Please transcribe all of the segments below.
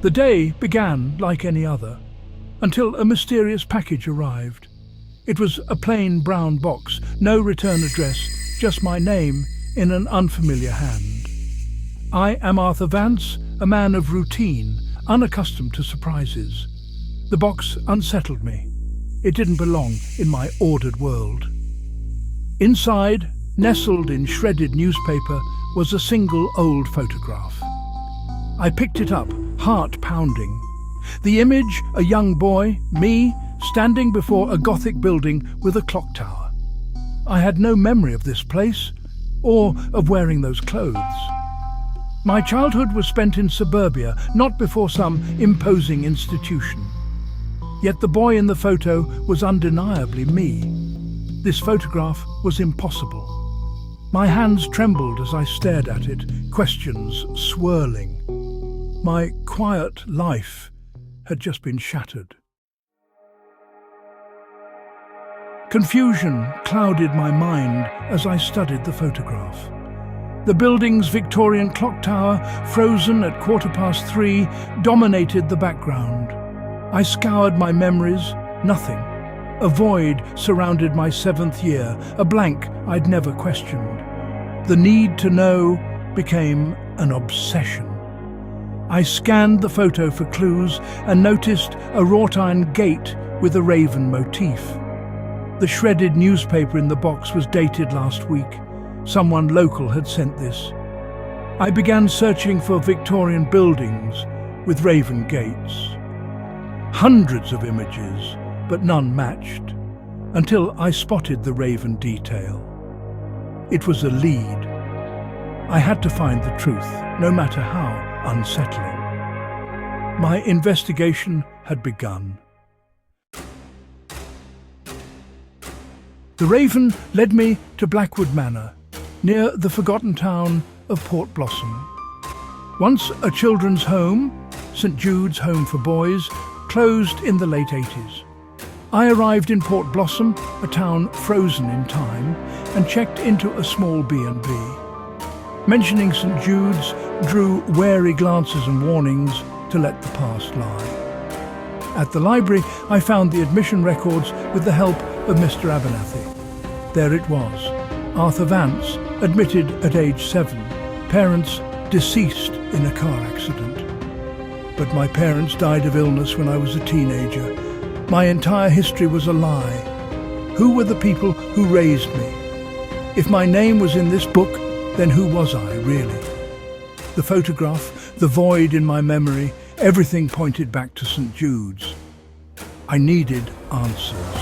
The day began like any other, until a mysterious package arrived. It was a plain brown box, no return address, just my name in an unfamiliar hand. I am Arthur Vance, a man of routine, unaccustomed to surprises. The box unsettled me. It didn't belong in my ordered world. Inside, nestled in shredded newspaper, was a single old photograph. I picked it up, heart pounding. The image, a young boy, me, standing before a Gothic building with a clock tower. I had no memory of this place, or of wearing those clothes. My childhood was spent in suburbia, not before some imposing institution. Yet the boy in the photo was undeniably me. This photograph was impossible. My hands trembled as I stared at it, questions swirling. My quiet life had just been shattered. Confusion clouded my mind as I studied the photograph. The building's Victorian clock tower, frozen at 3:15, dominated the background. I scoured my memories, nothing. A void surrounded my 7th year, a blank I'd never questioned. The need to know became an obsession. I scanned the photo for clues and noticed a wrought-iron gate with a raven motif. The shredded newspaper in the box was dated last week. Someone local had sent this. I began searching for Victorian buildings with raven gates. Hundreds of images, but none matched, until I spotted the raven detail. It was a lead. I had to find the truth, no matter how unsettling. My investigation had begun. The raven led me to Blackwood Manor, near the forgotten town of Port Blossom. Once a children's home, St Jude's Home for Boys, closed in the late 80s. I arrived in Port Blossom, a town frozen in time, and checked into a small B&B. Mentioning St Jude's drew wary glances and warnings to let the past lie. At the library, I found the admission records with the help of Mr Abernathy. There it was, Arthur Vance, admitted at age 7, parents deceased in a car accident. But my parents died of illness when I was a teenager. My entire history was a lie. Who were the people who raised me? If my name was in this book, then who was I, really? The photograph, the void in my memory, everything pointed back to St Jude's. I needed answers.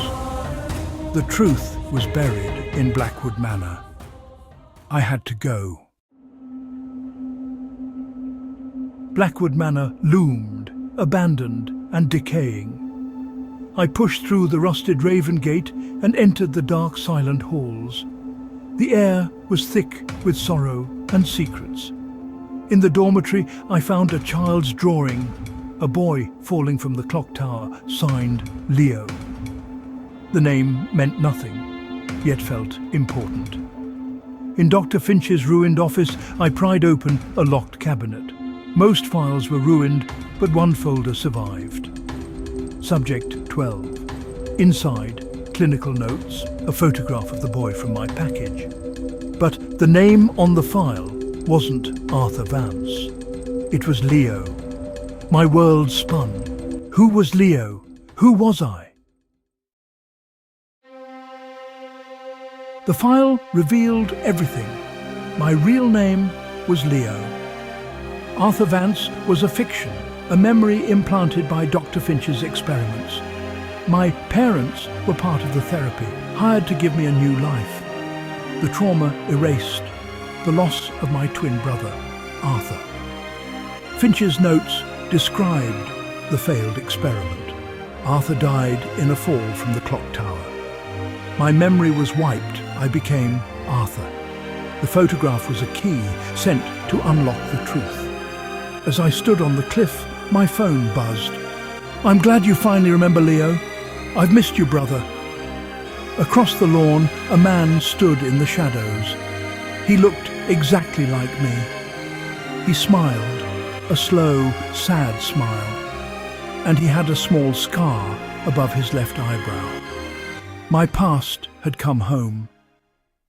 The truth was buried in Blackwood Manor. I had to go. Blackwood Manor loomed, abandoned and decaying. I pushed through the rusted Raven Gate and entered the dark, silent halls. The air was thick with sorrow and secrets. In the dormitory, I found a child's drawing, a boy falling from the clock tower, signed Leo. The name meant nothing, yet felt important. In Dr. Finch's ruined office, I pried open a locked cabinet. Most files were ruined, but one folder survived. Subject 12. Inside, clinical notes, a photograph of the boy from my package. But the name on the file wasn't Arthur Vance. It was Leo. My world spun. Who was Leo? Who was I? The file revealed everything. My real name was Leo. Arthur Vance was a fiction, a memory implanted by Dr. Finch's experiments. My parents were part of the therapy, hired to give me a new life. The trauma erased, the loss of my twin brother, Arthur. Finch's notes described the failed experiment. Arthur died in a fall from the clock tower. My memory was wiped. I became Arthur. The photograph was a key sent to unlock the truth. As I stood on the cliff, my phone buzzed. "I'm glad you finally remember, Leo. I've missed you, brother." Across the lawn, a man stood in the shadows. He looked exactly like me. He smiled. a slow, sad smile, and he had a small scar above his left eyebrow. My past had come home.